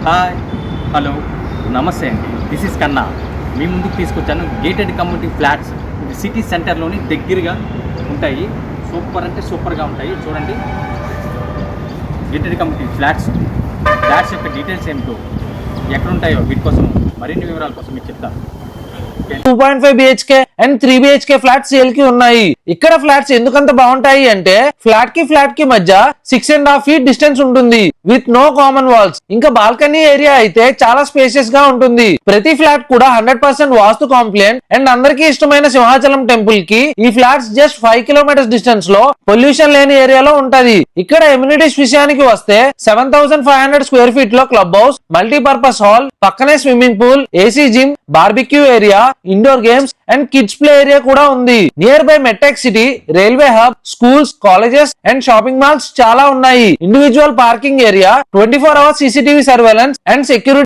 Hi, hello, నమస్తే అండి. This is కన్నా. మీ ముందుకు తీసుకొచ్చాను గేటెడ్ కమ్యూనిటీ ఫ్లాట్స్. ఇది సిటీ సెంటర్లోని దగ్గరగా ఉంటాయి. సూపర్ అంటే సూపర్గా ఉంటాయి. చూడండి, గేటెడ్ కమ్యూనిటీ ఫ్లాట్స్ యొక్క డీటెయిల్స్ ఏమిటో, ఎక్కడ ఉంటాయో వీటి కోసం మరిన్ని వివరాల కోసం మీకు చెప్తాను. 2.5 BHK and 3 BHK flats sale కి ఉన్నాయి. ఇక్కడ ఫ్లాట్స్ ఎందుకంత బాగుంటాయి అంటే ఫ్లాట్ కి మధ్య 6.5 feet డిస్టెన్స్ ఉంటుంది విత్ నో కామన్ వాల్స్. ఇంకా బాల్కనీ ఏరియా అయితే చాలా స్పేషియస్ గా ఉంటుంది. ప్రతి ఫ్లాట్ కూడా 100% వాస్తు కాంప్లియంట్ అండ్ అందరికీ ఇష్టమైన సింహాచలం టెంపుల్ కి ఈ ఫ్లాట్స్ జస్ట్ 5 kilometers డిస్టెన్స్ లో పొల్యూషన్ లేని ఏరియాలో ఉంటది. ఇక్కడ ఎమ్యూనిటీస్ విషయానికి వస్తే 7,500 square feet లో క్లబ్ హౌస్, మల్టీపర్పస్ హాల్, పక్కనే swimming pool, AC gym, barbecue area, indoor games and kids play area కూడా ఉంది. నియర్ బై మెట్టెక్ city, railway hub, schools, colleges and shopping malls చాలా ఉన్నాయి. Individual parking area, 24 hours CCTV surveillance and security